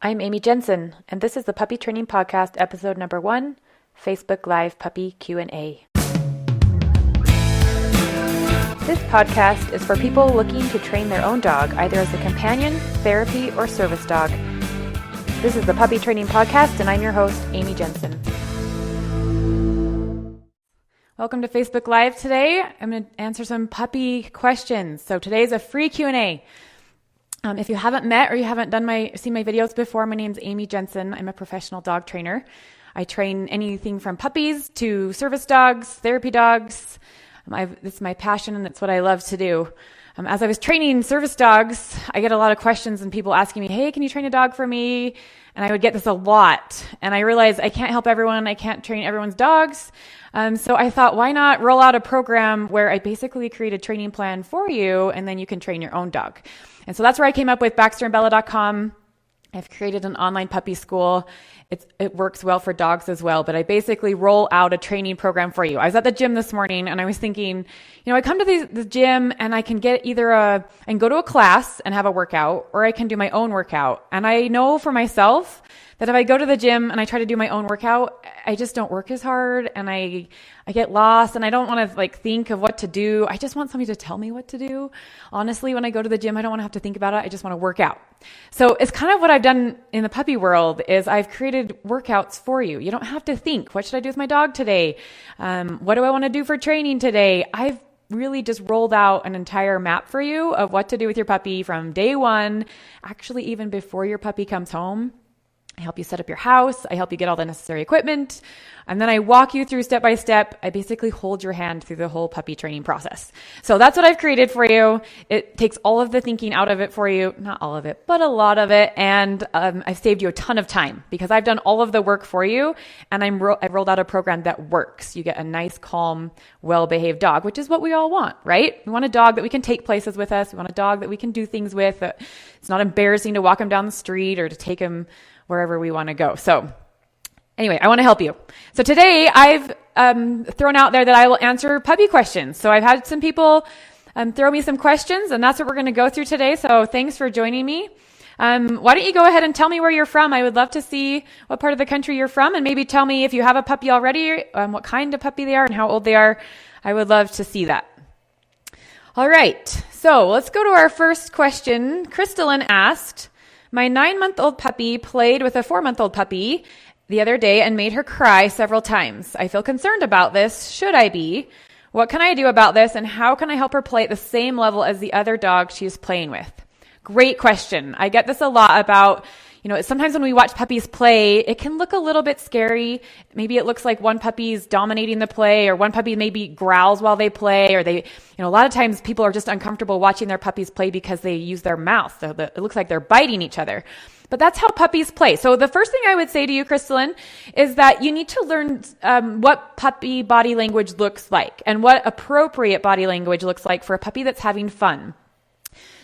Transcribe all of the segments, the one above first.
I'm Amy Jensen, and this is the Puppy Training Podcast, episode number 1, Facebook Live Puppy Q&A. This podcast is for people looking to train their own dog, either as a companion, therapy, or service dog. This is the Puppy Training Podcast, and I'm your host, Amy Jensen. Welcome to Facebook Live today. I'm going to answer some puppy questions. So today's a free Q&A. If you haven't met or you haven't seen my videos before, my name's Amy Jensen. I'm a professional dog trainer. I train anything from puppies to service dogs, therapy dogs. It's my passion and it's what I love to do. As I was training service dogs, I get a lot of questions and people asking me, hey, can you train a dog for me? And I would get this a lot. And I realized I can't help everyone. I can't train everyone's dogs. So I thought, why not roll out a program where I basically create a training plan for you and then you can train your own dog. And so that's where I came up with BAXTERBella.com. I've created an online puppy school. It works well for dogs as well, but I basically roll out a training program for you. I was at the gym this morning and I was thinking, I come to the gym and I can get I can go to a class and have a workout, or I can do my own workout. And I know for myself that if I go to the gym and I try to do my own workout, I just don't work as hard and I get lost and I don't want to think of what to do. I just want somebody to tell me what to do. Honestly, when I go to the gym, I don't want to have to think about it. I just want to work out. So it's kind of what I've done in the puppy world is I've created workouts for you. You don't have to think, what should I do with my dog today? What do I want to do for training today? I've really just rolled out an entire map for you of what to do with your puppy from day one, actually even before your puppy comes home. I help you set up your house. I help you get all the necessary equipment. And then I walk you through step by step. I basically hold your hand through the whole puppy training process. So that's what I've created for you. It takes all of the thinking out of it for you. Not all of it, but a lot of it. And I've saved you a ton of time because I've done all of the work for you. And I've rolled out a program that works. You get a nice, calm, well-behaved dog, which is what we all want, right? We want a dog that we can take places with us. We want a dog that we can do things with. It's not embarrassing to walk him down the street or to take him wherever we want to go. So anyway, I want to help you. So today I've thrown out there that I will answer puppy questions. So I've had some people throw me some questions, and that's what we're going to go through today. So thanks for joining me. Why don't you go ahead and tell me where you're from? I would love to see what part of the country you're from, and maybe tell me if you have a puppy already, what kind of puppy they are and how old they are. I would love to see that. All right. So let's go to our first question. Crystalline asked, my 9-month-old puppy played with a 4-month-old puppy the other day and made her cry several times. I feel concerned about this. Should I be? What can I do about this? And how can I help her play at the same level as the other dog she is playing with? Great question. I get this a lot about, sometimes when we watch puppies play, it can look a little bit scary. Maybe it looks like one puppy's dominating the play, or one puppy maybe growls while they play, or a lot of times people are just uncomfortable watching their puppies play because they use their mouth. So it looks like they're biting each other. But that's how puppies play. So the first thing I would say to you, Crystalline, is that you need to learn what puppy body language looks like and what appropriate body language looks like for a puppy that's having fun.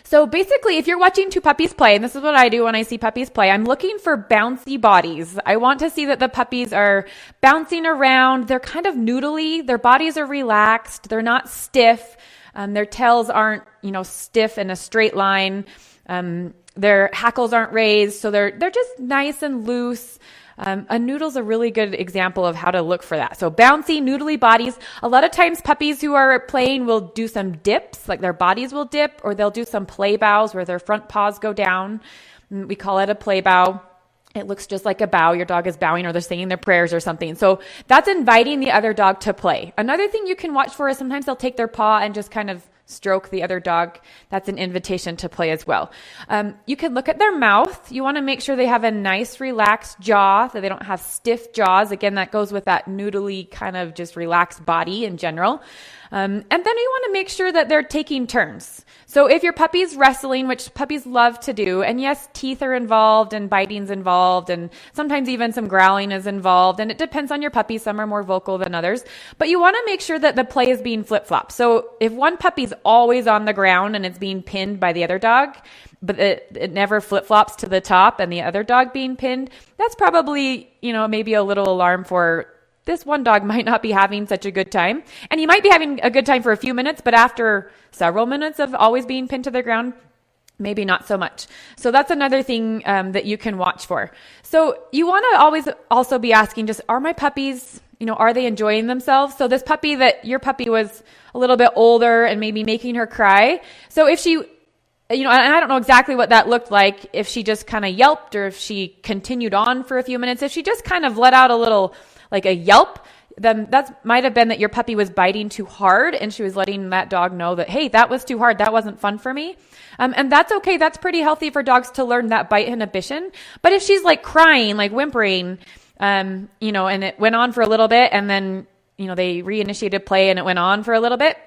So basically, if you're watching two puppies play, and this is what I do when I see puppies play, I'm looking for bouncy bodies. I want to see that the puppies are bouncing around. They're kind of noodly. Their bodies are relaxed. They're not stiff. Their tails aren't, stiff in a straight line. Their hackles aren't raised. So they're just nice and loose. A noodle's a really good example of how to look for that. So bouncy, noodly bodies. A lot of times puppies who are playing will do some dips, like their bodies will dip, or they'll do some play bows where their front paws go down. We call it a play bow. It looks just like a bow. Your dog is bowing or they're saying their prayers or something. So that's inviting the other dog to play. Another thing you can watch for is sometimes they'll take their paw and just kind of stroke the other dog. That's an invitation to play as well. You can look at their mouth. You want to make sure they have a nice relaxed jaw, so they don't have stiff jaws. Again, that goes with that noodly kind of just relaxed body in general. And then you want to make sure that they're taking turns. So if your puppy's wrestling, which puppies love to do, and yes, teeth are involved and biting's involved, and sometimes even some growling is involved, and it depends on your puppy. Some are more vocal than others, but you want to make sure that the play is being flip-flopped. So if one puppy's always on the ground and it's being pinned by the other dog, but it never flip-flops to the top and the other dog being pinned, that's probably, maybe a little alarm for this one dog might not be having such a good time. And he might be having a good time for a few minutes, but after several minutes of always being pinned to the ground, maybe not so much. So that's another thing that you can watch for. So you want to always also be asking, just, are my puppies, are they enjoying themselves? So this puppy, that your puppy was a little bit older and maybe making her cry. So if she, and I don't know exactly what that looked like, if she just kind of yelped or if she continued on for a few minutes, if she just kind of let out a little, like a yelp, then that might have been that your puppy was biting too hard and she was letting that dog know that, hey, that was too hard. That wasn't fun for me. And that's okay. That's pretty healthy for dogs to learn that bite inhibition. But if she's like crying, like whimpering, and it went on for a little bit and then, they reinitiated play and it went on for a little bit,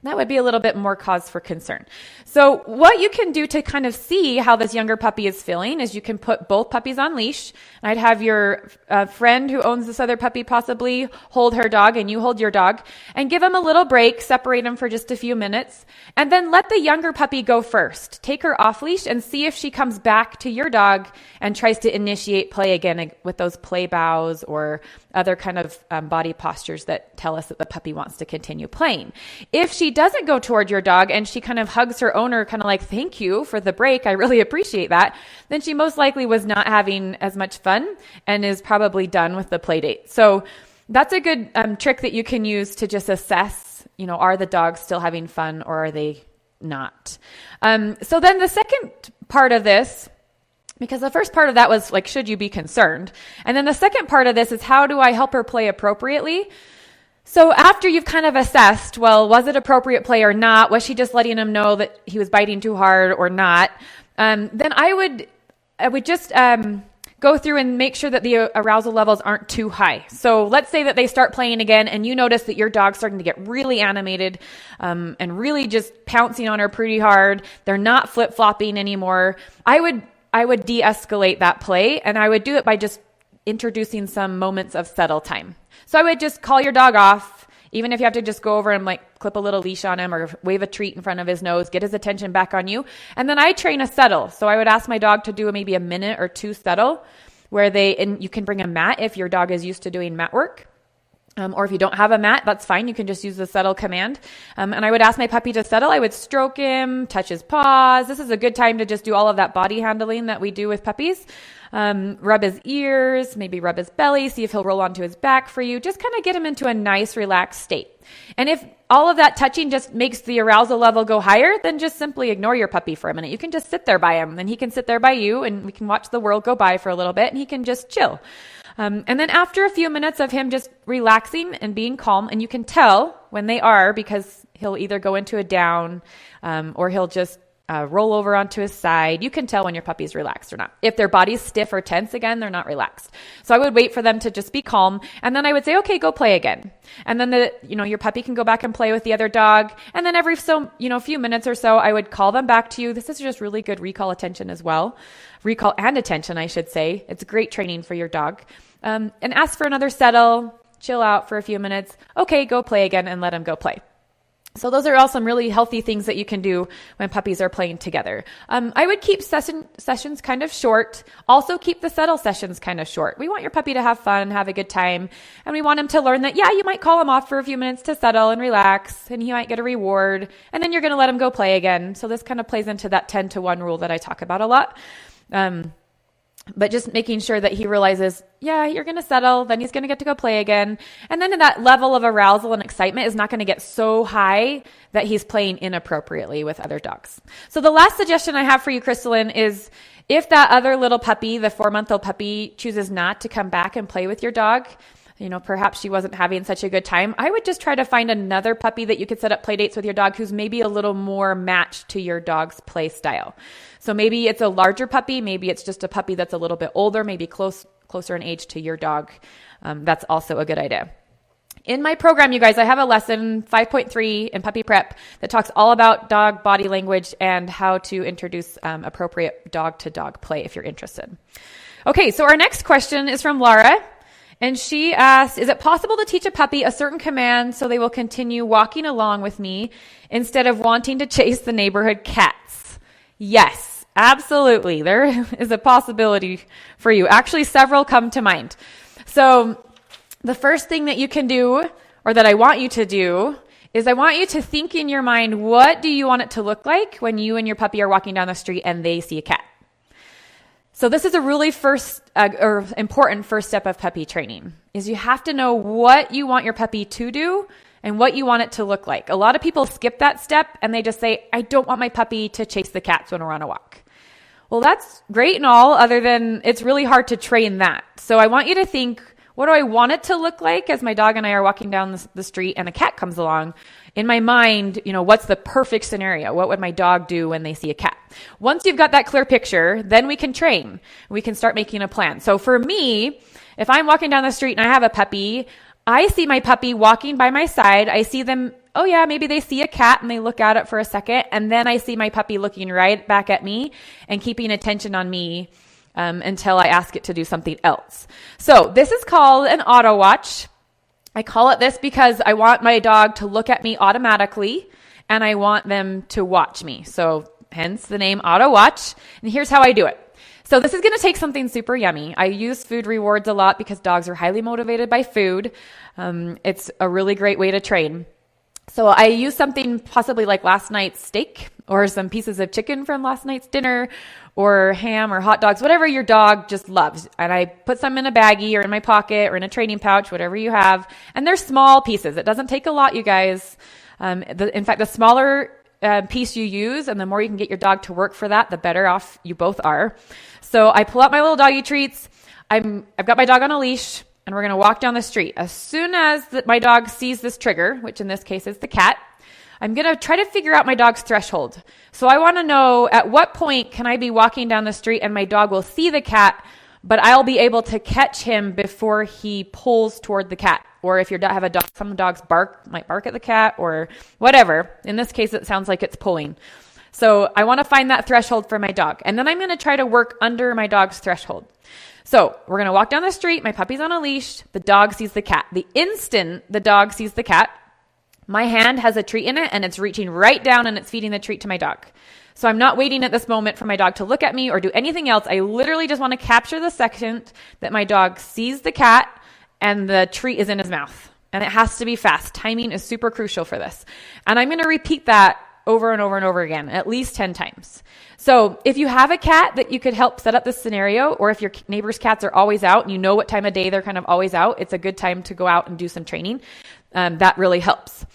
that would be a little bit more cause for concern. So what you can do to kind of see how this younger puppy is feeling is you can put both puppies on leash. I'd have your friend who owns this other puppy possibly hold her dog and you hold your dog and give them a little break, separate them for just a few minutes, and then let the younger puppy go first. Take her off leash and see if she comes back to your dog and tries to initiate play again with those play bows or other kind of body postures that tell us that the puppy wants to continue playing. If she doesn't go toward your dog and she kind of hugs her owner, kind of like, thank you for the break, I really appreciate that, then she most likely was not having as much fun and is probably done with the play date. So that's a good trick that you can use to just assess, are the dogs still having fun or are they not? So then the second part of this, because the first part of that was like, should you be concerned? And then the second part of this is, how do I help her play appropriately? So after you've kind of assessed, well, was it appropriate play or not? Was she just letting him know that he was biting too hard or not? Then I would just go through and make sure that the arousal levels aren't too high. So let's say that they start playing again and you notice that your dog's starting to get really animated and really just pouncing on her pretty hard. They're not flip-flopping anymore. I would de-escalate that play, and I would do it by just introducing some moments of settle time. So I would just call your dog off, even if you have to just go over and like clip a little leash on him or wave a treat in front of his nose, get his attention back on you. And then I train a settle. So I would ask my dog to do maybe a minute or two settle where and you can bring a mat if your dog is used to doing mat work. Or if you don't have a mat, that's fine. You can just use the settle command. And I would ask my puppy to settle. I would stroke him, touch his paws. This is a good time to just do all of that body handling that we do with puppies. Rub his ears, maybe rub his belly, see if he'll roll onto his back for you. Just kind of get him into a nice, relaxed state. And if all of that touching just makes the arousal level go higher, then just simply ignore your puppy for a minute. You can just sit there by him, and he can sit there by you, and we can watch the world go by for a little bit, and he can just chill. And then after a few minutes of him just relaxing and being calm, and you can tell when they are, because he'll either go into a down or he'll just roll over onto his side. You can tell when your puppy's relaxed or not. If their body's stiff or tense again, they're not relaxed. So I would wait for them to just be calm. And then I would say, okay, go play again. And then your puppy can go back and play with the other dog. And then every few minutes or so, I would call them back to you. This is just really good recall attention as well. Recall and attention, I should say. It's great training for your dog. And ask for another settle, chill out for a few minutes. Okay, go play again, and let them go play. So those are all some really healthy things that you can do when puppies are playing together. I would keep sessions kind of short. Also keep the settle sessions kind of short. We want your puppy to have fun, have a good time. And we want him to learn that, you might call him off for a few minutes to settle and relax, and he might get a reward. And then you're going to let him go play again. So this kind of plays into that 10-to-1 rule that I talk about a lot. But just making sure that he realizes, you're going to settle, then he's going to get to go play again. And then that level of arousal and excitement is not going to get so high that he's playing inappropriately with other dogs. So the last suggestion I have for you, Crystalline, is if that other little puppy, the 4-month-old puppy, chooses not to come back and play with your dog, perhaps she wasn't having such a good time, I would just try to find another puppy that you could set up play dates with your dog who's maybe a little more matched to your dog's play style. So maybe it's a larger puppy, maybe it's just a puppy that's a little bit older, maybe closer in age to your dog. That's also a good idea. In my program, you guys, I have a lesson 5.3 in puppy prep that talks all about dog body language and how to introduce appropriate dog-to-dog play if you're interested. Okay, so our next question is from Laura. And she asked, is it possible to teach a puppy a certain command so they will continue walking along with me instead of wanting to chase the neighborhood cats? Yes, absolutely. There is a possibility for you. Actually, several come to mind. So the first thing that you can do, or that I want you to do, is I want you to think in your mind, what do you want it to look like when you and your puppy are walking down the street and they see a cat? So this is a really important first step of puppy training, is you have to know what you want your puppy to do and what you want it to look like. A lot of people skip that step and they just say, I don't want my puppy to chase the cats when we're on a walk. Well, that's great and all, other than it's really hard to train that. So I want you to think, what do I want it to look like as my dog and I are walking down the street and a cat comes along? In my mind, what's the perfect scenario? What would my dog do when they see a cat? Once you've got that clear picture, then we can train. We can start making a plan. So for me, if I'm walking down the street and I have a puppy, I see my puppy walking by my side. I see them, oh yeah, maybe they see a cat and they look at it for a second. And then I see my puppy looking right back at me and keeping attention on me until I ask it to do something else. So this is called an auto watch. I call it this because I want my dog to look at me automatically and I want them to watch me. So hence the name auto watch. And here's how I do it. So this is going to take something super yummy. I use food rewards a lot because dogs are highly motivated by food. It's a really great way to train. So I use something possibly like last night's steak or some pieces of chicken from last night's dinner or ham or hot dogs, whatever your dog just loves. And I put some in a baggie or in my pocket or in a training pouch, whatever you have. And they're small pieces. It doesn't take a lot, you guys. In fact, the smaller piece you use and the more you can get your dog to work for that, the better off you both are. So I pull out my little doggy treats. I've got my dog on a leash and we're going to walk down the street. As soon as my dog sees this trigger, which in this case is the cat, I'm going to try to figure out my dog's threshold. So I want to know at what point can I be walking down the street and my dog will see the cat, but I'll be able to catch him before he pulls toward the cat. Or if you have a dog, some dogs might bark at the cat or whatever. In this case, it sounds like it's pulling. So I want to find that threshold for my dog. And then I'm going to try to work under my dog's threshold. So we're going to walk down the street. My puppy's on a leash. The dog sees the cat. The instant the dog sees the cat, my hand has a treat in it and it's reaching right down and it's feeding the treat to my dog. So I'm not waiting at this moment for my dog to look at me or do anything else. I literally just want to capture the second that my dog sees the cat and the treat is in his mouth. And it has to be fast. Timing is super crucial for this. And I'm going to repeat that over and over and over again, at least 10 times. So if you have a cat that you could help set up this scenario, or if your neighbor's cats are always out and you know what time of day they're kind of always out, it's a good time to go out and do some training. That really helps.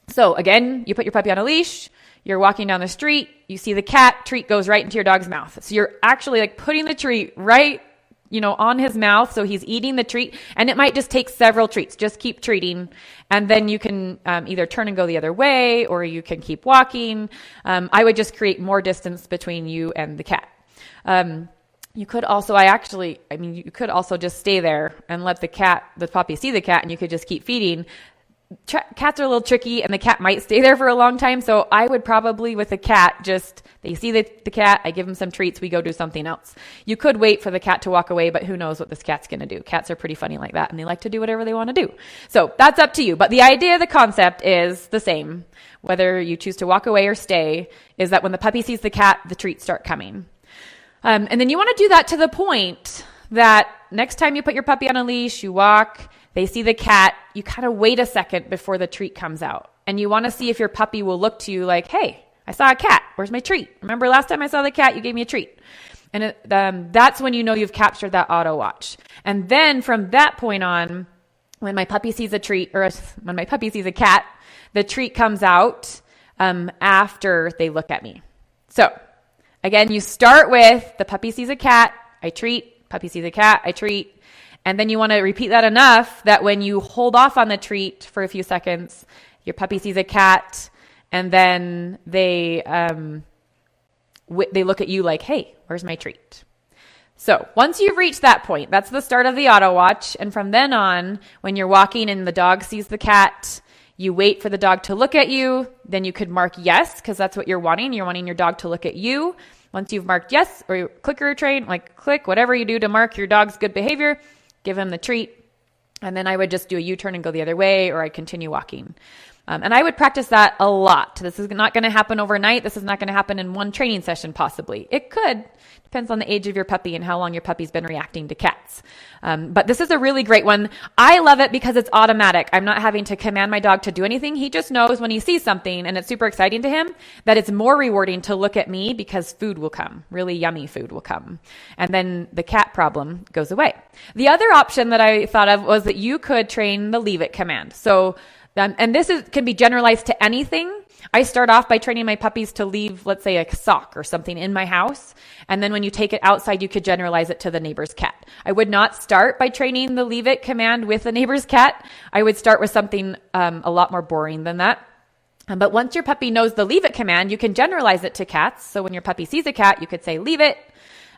So again, you put your puppy on a leash, you're walking down the street, you see the cat, treat goes right into your dog's mouth. So you're actually like putting the treat right, on his mouth. So he's eating the treat and it might just take several treats. Just keep treating. And then you can either turn and go the other way or you can keep walking. I would just create more distance between you and the cat. You could also, you could also just stay there and let the puppy see the cat and you could just keep feeding. Cats are a little tricky and the cat might stay there for a long time. So I would probably with a cat, they see the cat, I give them some treats, we go do something else. You could wait for the cat to walk away, but who knows what this cat's going to do. Cats are pretty funny like that and they like to do whatever they want to do. So that's up to you. But the idea, the concept is the same. Whether you choose to walk away or stay is that when the puppy sees the cat, the treats start coming. And then you want to do that to the point that next time you put your puppy on a leash, you walk, they see the cat, you kind of wait a second before the treat comes out. And you want to see if your puppy will look to you like, hey, I saw a cat. Where's my treat? Remember last time I saw the cat, you gave me a treat. And that's when you know you've captured that auto watch. And then from that point on, when my puppy sees a treat, or when my puppy sees a cat, the treat comes out after they look at me. So again, you start with the puppy sees a cat, I treat, puppy sees a cat, I treat. And then you want to repeat that enough that when you hold off on the treat for a few seconds, your puppy sees a cat, and then they look at you like, hey, where's my treat? So once you've reached that point, that's the start of the auto watch. And from then on, when you're walking and the dog sees the cat, you wait for the dog to look at you. Then you could mark yes, because that's what you're wanting. You're wanting your dog to look at you. Once you've marked yes, or your clicker train, like click, whatever you do to mark your dog's good behavior, give him the treat. And then I would just do a U-turn and go the other way, or I'd continue walking. And I would practice that a lot. This is not going to happen overnight. This is not going to happen in one training session, possibly. It could. Depends on the age of your puppy and how long your puppy's been reacting to cats. cats. But this is a really great one. I love it because it's automatic. I'm not having to command my dog to do anything. He just knows when he sees something and it's super exciting to him that it's more rewarding to look at me because food will come. Really yummy food will come. And then the cat problem goes away. The other option that I thought of was that you could train the leave it command. So, and this can be generalized to anything. I start off by training my puppies to leave, let's say, a sock or something in my house. And then when you take it outside, you could generalize it to the neighbor's cat. I would not start by training the leave it command with the neighbor's cat. I would start with something a lot more boring than that. But once your puppy knows the leave it command, you can generalize it to cats. So when your puppy sees a cat, you could say, leave it.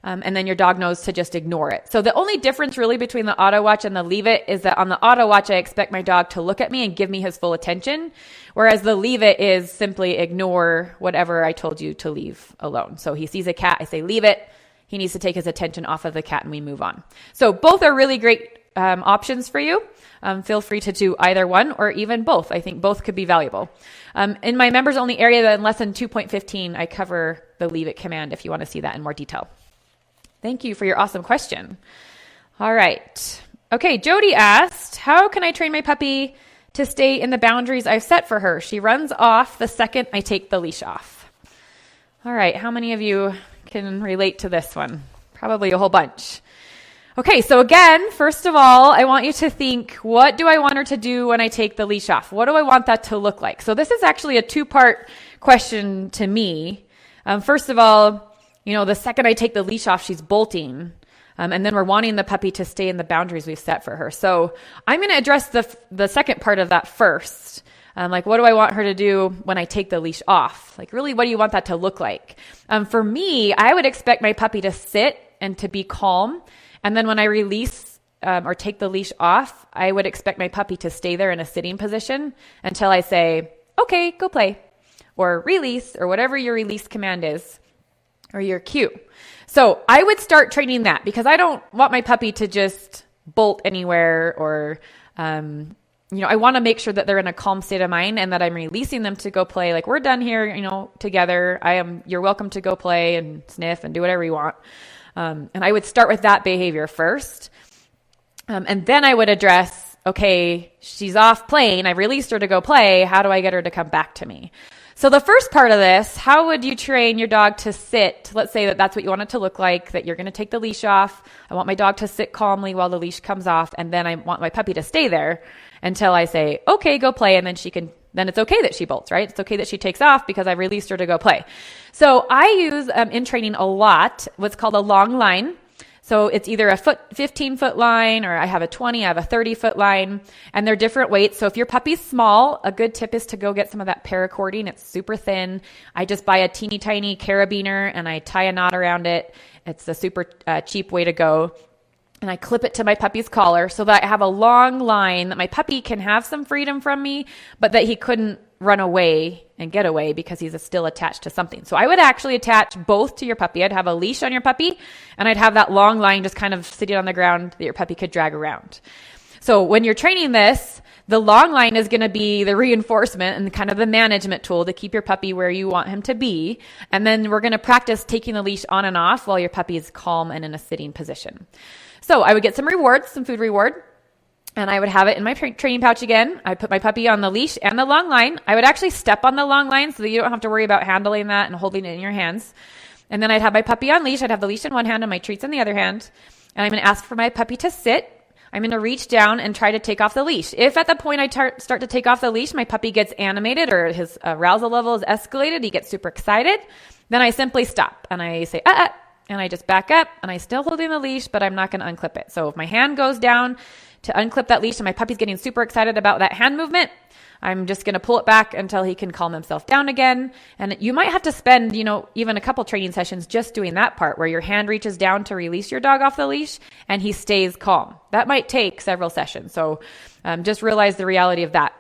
And then your dog knows to just ignore it. So the only difference really between the auto watch and the leave it is that on the auto watch, I expect my dog to look at me and give me his full attention. Whereas the leave it is simply ignore whatever I told you to leave alone. So he sees a cat, I say, leave it. He needs to take his attention off of the cat and we move on. So both are really great options for you. Feel free to do either one or even both. I think both could be valuable. In my members only area in lesson 2.15, I cover the leave it command if you want to see that in more detail. Thank you for your awesome question. All right. Okay, Jody asked, how can I train my puppy to stay in the boundaries I've set for her? She runs off the second I take the leash off. All right, how many of you can relate to this one? Probably a whole bunch. Okay, so again, first of all, I want you to think, what do I want her to do when I take the leash off? What do I want that to look like? So this is actually a two-part question to me. First of all, the second I take the leash off, she's bolting. And then we're wanting the puppy to stay in the boundaries we've set for her. So I'm going to address the second part of that first. Like, what do I want her to do when I take the leash off? Like, really, what do you want that to look like? For me, I would expect my puppy to sit and to be calm. And then when I release or take the leash off, I would expect my puppy to stay there in a sitting position until I say, okay, go play, or release, or whatever your release command is, or your cue. So I would start training that because I don't want my puppy to just bolt anywhere or, I want to make sure that they're in a calm state of mind and that I'm releasing them to go play. Like, we're done here, together. You're welcome to go play and sniff and do whatever you want. And I would start with that behavior first. And then I would address, okay, she's off playing. I released her to go play. How do I get her to come back to me? So the first part of this, how would you train your dog to sit? Let's say that that's what you want it to look like, that you're going to take the leash off. I want my dog to sit calmly while the leash comes off. And then I want my puppy to stay there until I say, okay, go play. And then it's okay that she bolts, right? It's okay that she takes off because I released her to go play. So I use in training a lot what's called a long line. So it's either a 15-foot line, or I have a 20, I have a 30-foot line, and they're different weights. So if your puppy's small, a good tip is to go get some of that paracording. It's super thin. I just buy a teeny tiny carabiner and I tie a knot around it. It's a super cheap way to go. And I clip it to my puppy's collar so that I have a long line that my puppy can have some freedom from me, but that he couldn't run away and get away because he's still attached to something. So I would actually attach both to your puppy. I'd have a leash on your puppy and I'd have that long line just kind of sitting on the ground that your puppy could drag around. So when you're training this, the long line is going to be the reinforcement and kind of the management tool to keep your puppy where you want him to be. And then we're going to practice taking the leash on and off while your puppy is calm and in a sitting position. So I would get some rewards, some food reward, and I would have it in my training pouch again. I put my puppy on the leash and the long line. I would actually step on the long line so that you don't have to worry about handling that and holding it in your hands. And then I'd have my puppy on leash. I'd have the leash in one hand and my treats in the other hand. And I'm going to ask for my puppy to sit. I'm going to reach down and try to take off the leash. If at the point I start to take off the leash, my puppy gets animated or his arousal level is escalated, he gets super excited, then I simply stop and I say, and I just back up and I'm still holding the leash, but I'm not going to unclip it. So if my hand goes down to unclip that leash and my puppy's getting super excited about that hand movement, I'm just going to pull it back until he can calm himself down again. And you might have to spend, even a couple training sessions just doing that part where your hand reaches down to release your dog off the leash and he stays calm. That might take several sessions. So just realize the reality of that.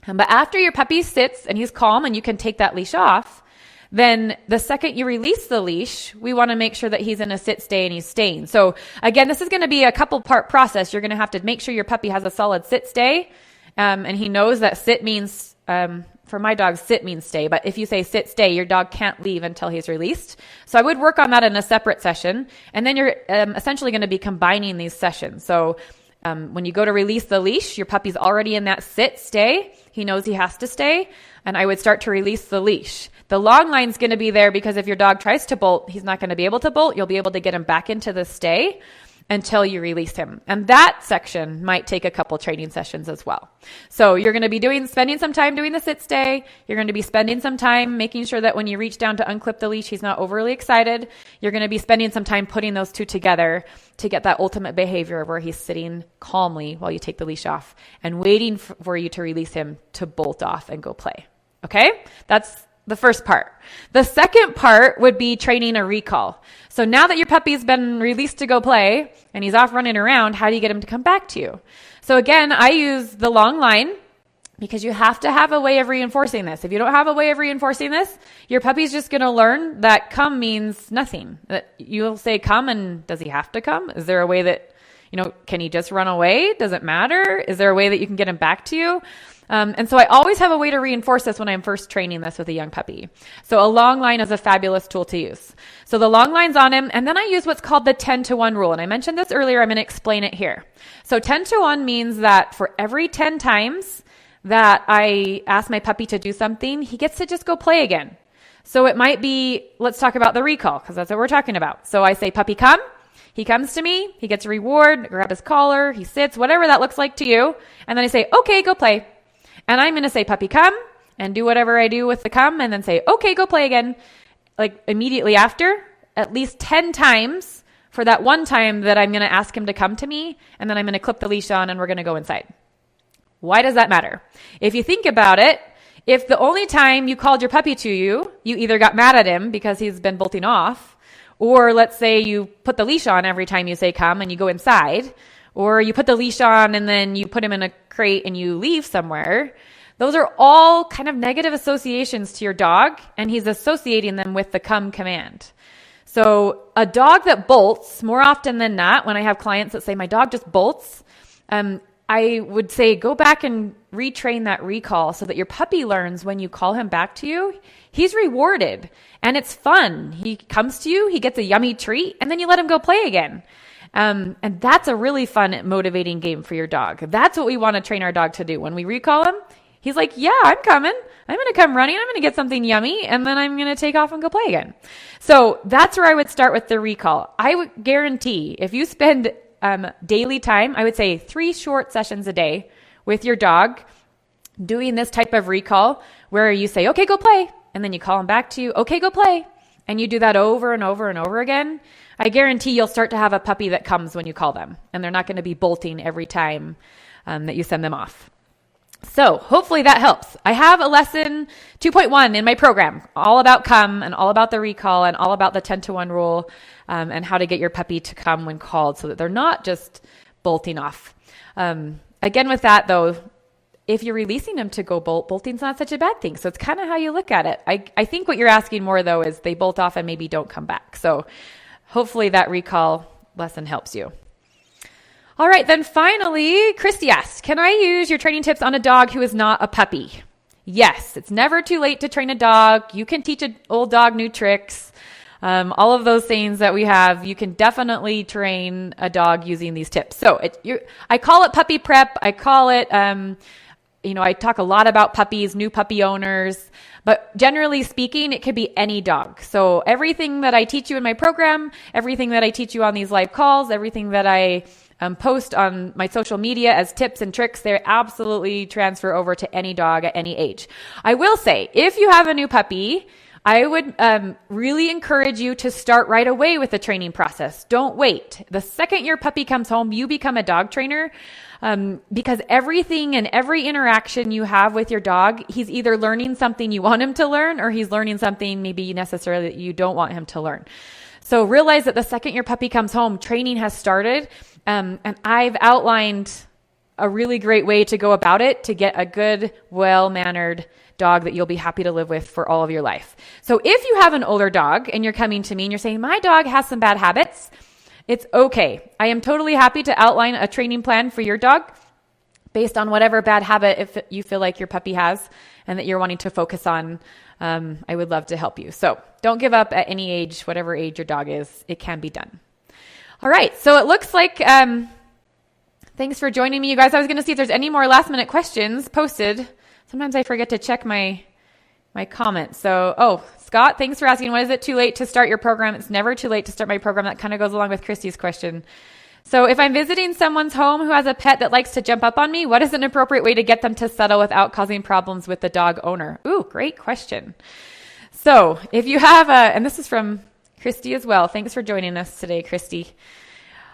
But after your puppy sits and he's calm and you can take that leash off, then the second you release the leash, we want to make sure that he's in a sit stay and he's staying. So again, this is going to be a couple part process. You're going to have to make sure your puppy has a solid sit stay. And he knows that sit means for my dog, sit means stay, but if you say sit, stay, your dog can't leave until he's released. So I would work on that in a separate session. And then you're essentially going to be combining these sessions. So when you go to release the leash, your puppy's already in that sit, stay. He knows he has to stay. And I would start to release the leash. The long line's going to be there because if your dog tries to bolt, he's not going to be able to bolt. You'll be able to get him back into the stay until you release him. And that section might take a couple training sessions as well. So you're going to be spending some time doing the sit stay. You're going to be spending some time making sure that when you reach down to unclip the leash, he's not overly excited. You're going to be spending some time putting those two together to get that ultimate behavior where he's sitting calmly while you take the leash off and waiting for you to release him to bolt off and go play. Okay? That's the first part. The second part would be training a recall. So now that your puppy's been released to go play and he's off running around, how do you get him to come back to you? So again, I use the long line because you have to have a way of reinforcing this. If you don't have a way of reinforcing this, your puppy's just going to learn that come means nothing. That you'll say come, and does he have to come? Is there a way that, can he just run away? Does it matter? Is there a way that you can get him back to you? And so I always have a way to reinforce this when I'm first training this with a young puppy. So a long line is a fabulous tool to use. So the long line's on him, and then I use what's called the 10-to-1 rule. And I mentioned this earlier. I'm going to explain it here. So 10-to-1 means that for every 10 times that I ask my puppy to do something, he gets to just go play again. So it might be, let's talk about the recall, because that's what we're talking about. So I say, puppy, come. He comes to me. He gets a reward, grab his collar, he sits, whatever that looks like to you. And then I say, okay, go play. And I'm going to say, puppy, come, and do whatever I do with the come, and then say, okay, go play again, like immediately after, at least 10 times for that one time that I'm going to ask him to come to me, and then I'm going to clip the leash on, and we're going to go inside. Why does that matter? If you think about it, if the only time you called your puppy to you, you either got mad at him because he's been bolting off, or let's say you put the leash on every time you say come and you go inside, or you put the leash on and then you put him in a crate and you leave somewhere. Those are all kind of negative associations to your dog, and he's associating them with the come command. So a dog that bolts, more often than not, when I have clients that say, my dog just bolts, I would say, go back and retrain that recall so that your puppy learns when you call him back to you, he's rewarded and it's fun. He comes to you, he gets a yummy treat, and then you let him go play again. And that's a really fun, motivating game for your dog. That's what we want to train our dog to do. When we recall him, he's like, yeah, I'm coming. I'm going to come running. I'm going to get something yummy, and then I'm going to take off and go play again. So that's where I would start with the recall. I would guarantee if you spend daily time, I would say 3 short sessions a day with your dog doing this type of recall where you say, okay, go play. And then you call him back to you, okay, go play. And you do that over and over and over again. I guarantee you'll start to have a puppy that comes when you call them, and they're not going to be bolting every time that you send them off. So hopefully that helps. I have a lesson 2.1 in my program, all about come and all about the recall and all about the 10-to-1 rule and how to get your puppy to come when called so that they're not just bolting off. Again, with that though, if you're releasing them to go bolt, bolting's not such a bad thing. So it's kind of how you look at it. I think what you're asking more though is they bolt off and maybe don't come back. So hopefully that recall lesson helps you. All right, then finally, Christy asked, can I use your training tips on a dog who is not a puppy? Yes, it's never too late to train a dog. You can teach an old dog new tricks. All of those things that we have, you can definitely train a dog using these tips. So I call it puppy prep. I call it, I talk a lot about puppies, new puppy owners, but generally speaking, it could be any dog. So everything that I teach you in my program, everything that I teach you on these live calls, everything that I post on my social media as tips and tricks, they absolutely transfer over to any dog at any age. I will say, if you have a new puppy, I would really encourage you to start right away with the training process. Don't wait. The second your puppy comes home, you become a dog trainer because everything and every interaction you have with your dog, he's either learning something you want him to learn or he's learning something maybe necessarily that you don't want him to learn. So realize that the second your puppy comes home, training has started. And I've outlined a really great way to go about it to get a good, well-mannered dog that you'll be happy to live with for all of your life. So if you have an older dog and you're coming to me and you're saying, my dog has some bad habits, it's okay. I am totally happy to outline a training plan for your dog based on whatever bad habit if you feel like your puppy has. and that you're wanting to focus on, I would love to help you. So don't give up at any age, whatever age your dog is, it can be done. All right. So it looks like, thanks for joining me, you guys. I was going to see if there's any more last minute questions posted. Sometimes I forget to check my comments. So, Scott, thanks for asking, when is it too late to start your program? It's never too late to start my program. That kind of goes along with Christy's question. So if I'm visiting someone's home who has a pet that likes to jump up on me, what is an appropriate way to get them to settle without causing problems with the dog owner? Ooh, great question. So if you have and this is from Christy as well. Thanks for joining us today, Christy.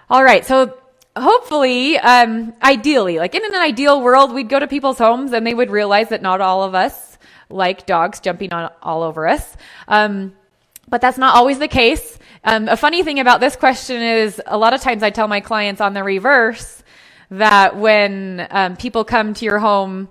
All right. So hopefully, ideally, like in an ideal world, we'd go to people's homes and they would realize that not all of us like dogs jumping on all over us. But that's not always the case. A funny thing about this question is a lot of times I tell my clients on the reverse that when people come to your home,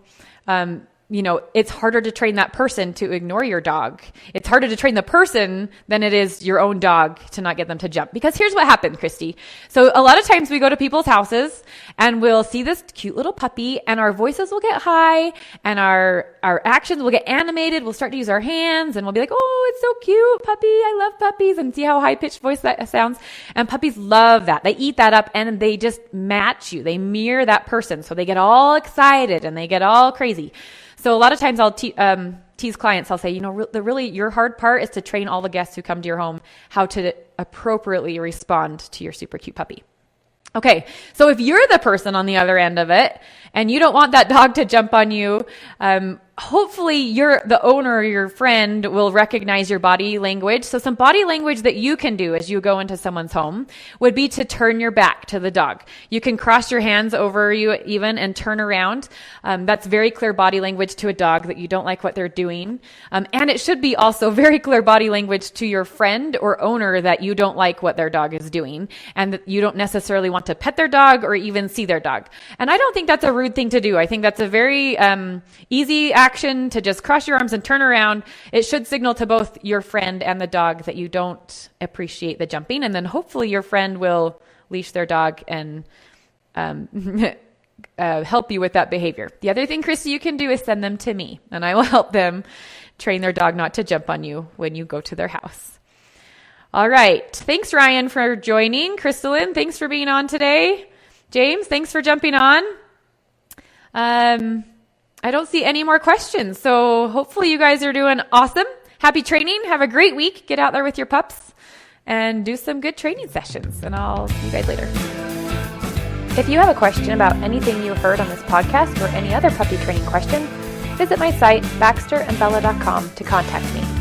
it's harder to train that person to ignore your dog. It's harder to train the person than it is your own dog to not get them to jump. Because here's what happened, Christy. So a lot of times we go to people's houses and we'll see this cute little puppy and our voices will get high and our actions will get animated. We'll start to use our hands and we'll be like, oh, it's so cute, puppy. I love puppies. And see how high-pitched voice that sounds. And puppies love that. They eat that up and they just match you. They mirror that person. So they get all excited and they get all crazy. So a lot of times I'll tease clients. I'll say, your hard part is to train all the guests who come to your home how to appropriately respond to your super cute puppy. Okay, so if you're the person on the other end of it and you don't want that dog to jump on you, hopefully the owner or your friend will recognize your body language. So some body language that you can do as you go into someone's home would be to turn your back to the dog. You can cross your hands over you even and turn around. That's very clear body language to a dog that you don't like what they're doing. And it should be also very clear body language to your friend or owner that you don't like what their dog is doing and that you don't necessarily want to pet their dog or even see their dog. And I don't think that's a rude thing to do. I think that's a very easy action to just cross your arms and turn around. It should signal to both your friend and the dog that you don't appreciate the jumping. And then hopefully your friend will leash their dog and help you with that behavior. The other thing, Christy, you can do is send them to me and I will help them train their dog not to jump on you when you go to their house. All right. Thanks, Ryan, for joining. Crystalline, thanks for being on today. James, thanks for jumping on. I don't see any more questions. So hopefully you guys are doing awesome. Happy training. Have a great week. Get out there with your pups and do some good training sessions. And I'll see you guys later. If you have a question about anything you heard on this podcast or any other puppy training question, visit my site, BAXTERandBella.com, to contact me.